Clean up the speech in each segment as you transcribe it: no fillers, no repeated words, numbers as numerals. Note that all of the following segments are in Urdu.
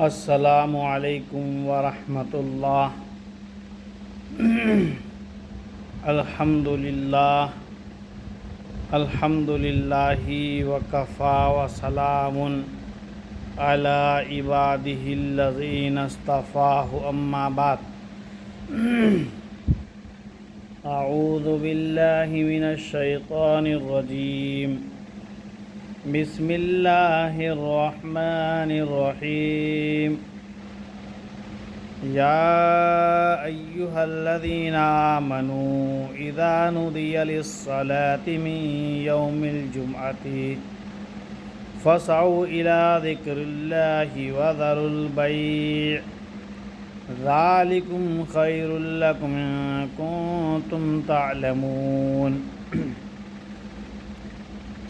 السلام علیکم ورحمۃ اللہ۔ الحمد للہ وکفا وسلام علی عبادہ الذین اصطفاہ، اما بعد۔ اعوذ باللہ من الشیطان الرجیم، بسم اللہ الرحمن الرحیم۔ یا ایہا الذین آمنوا اذا نودی للصلاة من یوم الجمعۃ فاسعوا الی ذکر اللہ وذروا البیع ذالکم خیر لکم ان کنتم تعلمون۔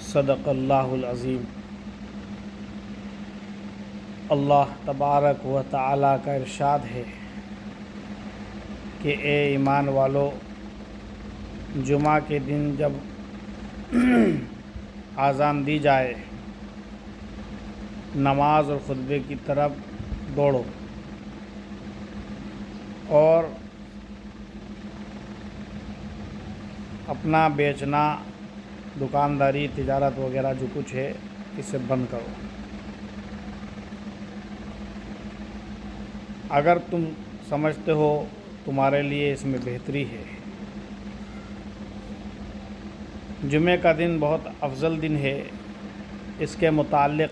صدق اللہ العظیم۔ اللہ تبارک و تعالیٰ کا ارشاد ہے کہ اے ایمان والو، جمعہ کے دن جب اذان دی جائے نماز اور خطبے کی طرف دوڑو، اور اپنا بیچنا، دکانداری، تجارت وغیرہ جو کچھ ہے اسے بند کرو۔ اگر تم سمجھتے ہو تمہارے لیے اس میں بہتری ہے۔ جمعہ کا دن بہت افضل دن ہے۔ اس کے متعلق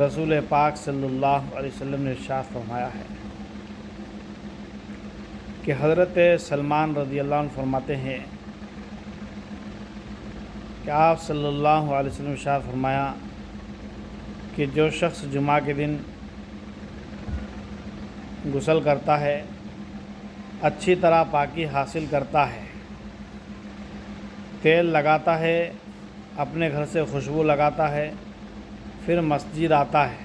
رسول پاک صلی اللہ علیہ وسلم نے ارشاد فرمایا ہے کہ حضرت سلمان رضی اللہ عنہ فرماتے ہیں کہ آپ صلی اللہ علیہ وسلم نے ارشاد فرمایا کہ جو شخص جمعہ کے دن غسل کرتا ہے، اچھی طرح پاکی حاصل کرتا ہے، تیل لگاتا ہے، اپنے گھر سے خوشبو لگاتا ہے، پھر مسجد آتا ہے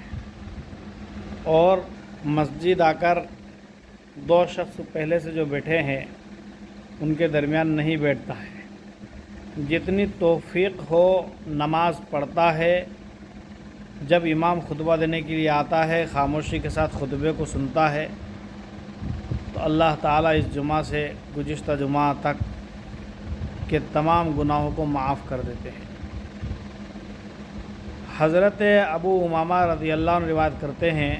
اور مسجد آ کر دو شخص پہلے سے جو بیٹھے ہیں ان کے درمیان نہیں بیٹھتا ہے، جتنی توفیق ہو نماز پڑھتا ہے، جب امام خطبہ دینے کے لیے آتا ہے خاموشی کے ساتھ خطبے کو سنتا ہے، تو اللہ تعالیٰ اس جمعہ سے گزشتہ جمعہ تک کے تمام گناہوں کو معاف کر دیتے ہیں۔ حضرت ابو امامہ رضی اللہ عنہ روایت کرتے ہیں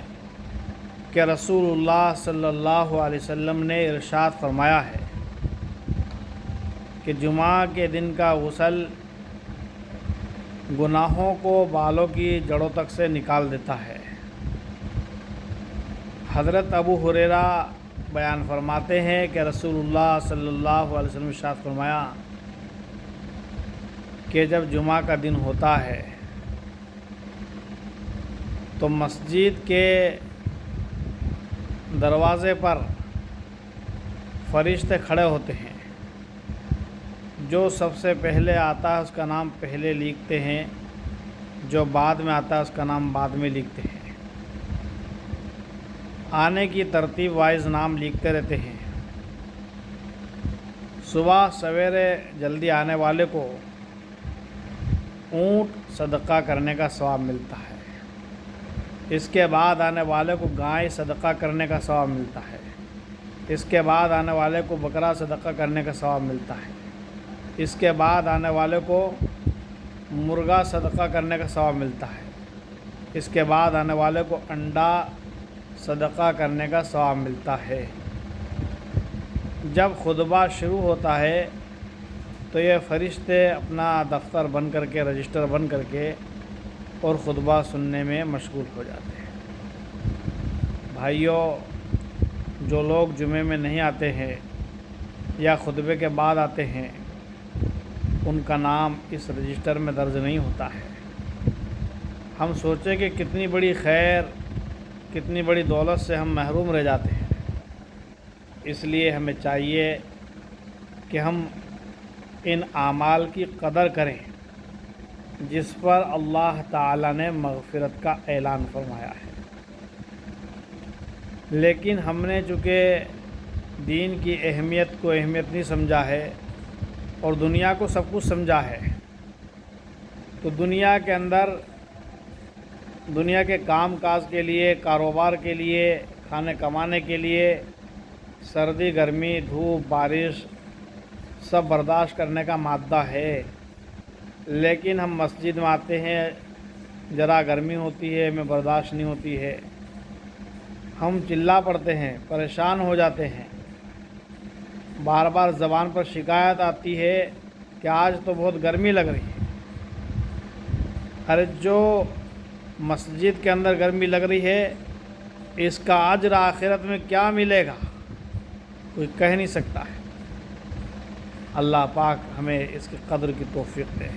کہ رسول اللہ صلی اللہ علیہ وسلم نے ارشاد فرمایا ہے کہ جمعہ کے دن کا غسل گناہوں کو بالوں کی جڑوں تک سے نکال دیتا ہے۔ حضرت ابو ہریرہ بیان فرماتے ہیں کہ رسول اللہ صلی اللہ علیہ وسلم نے ارشاد فرمایا کہ جب جمعہ کا دن ہوتا ہے تو مسجد کے دروازے پر فرشتے کھڑے ہوتے ہیں، جو سب سے پہلے آتا ہے اس کا نام پہلے لکھتے ہیں، جو بعد میں آتا ہے اس کا نام بعد میں لکھتے ہیں، آنے کی ترتیب وائز نام لکھتے رہتے ہیں۔ صبح سویرے جلدی آنے والے کو اونٹ صدقہ کرنے کا ثواب ملتا ہے، اس کے بعد آنے والے کو گائے صدقہ کرنے کا ثواب ملتا ہے، اس کے بعد آنے والے کو بکرا صدقہ کرنے کا ثواب ملتا ہے، اس کے بعد آنے والے کو مرغا صدقہ کرنے کا ثواب ملتا ہے، اس کے بعد آنے والے کو انڈا صدقہ کرنے کا ثواب ملتا ہے۔ جب خطبہ شروع ہوتا ہے تو یہ فرشتے اپنا دفتر بند کر کے، رجسٹر بند کر کے اور خطبہ سننے میں مشغول ہو جاتے ہیں۔ بھائیوں، جو لوگ جمعے میں نہیں آتے ہیں یا خطبے کے بعد آتے ہیں ان کا نام اس رجسٹر میں درج نہیں ہوتا ہے۔ ہم سوچیں کہ کتنی بڑی خیر، کتنی بڑی دولت سے ہم محروم رہ جاتے ہیں۔ اس لیے ہمیں چاہیے کہ ہم ان اعمال کی قدر کریں جس پر اللہ تعالیٰ نے مغفرت کا اعلان فرمایا ہے۔ لیکن ہم نے چونکہ دین کی اہمیت کو اہمیت نہیں سمجھا ہے اور دنیا کو سب کچھ سمجھا ہے، تو دنیا کے اندر دنیا کے کام کاج کے لیے، کاروبار کے لیے، کھانے کمانے کے لیے سردی، گرمی، دھوپ، بارش سب برداشت کرنے کا مادہ ہے، لیکن ہم مسجد میں آتے ہیں، ذرا گرمی ہوتی ہے، ہمیں برداشت نہیں ہوتی ہے، ہم چلا پڑتے ہیں، پریشان ہو جاتے ہیں، بار بار زبان پر شکایت آتی ہے کہ آج تو بہت گرمی لگ رہی ہے۔ ارے جو مسجد کے اندر گرمی لگ رہی ہے، اس کا اجر آخرت میں کیا ملے گا، کوئی کہہ نہیں سکتا ہے۔ اللہ پاک ہمیں اس کی قدر کی توفیق دے۔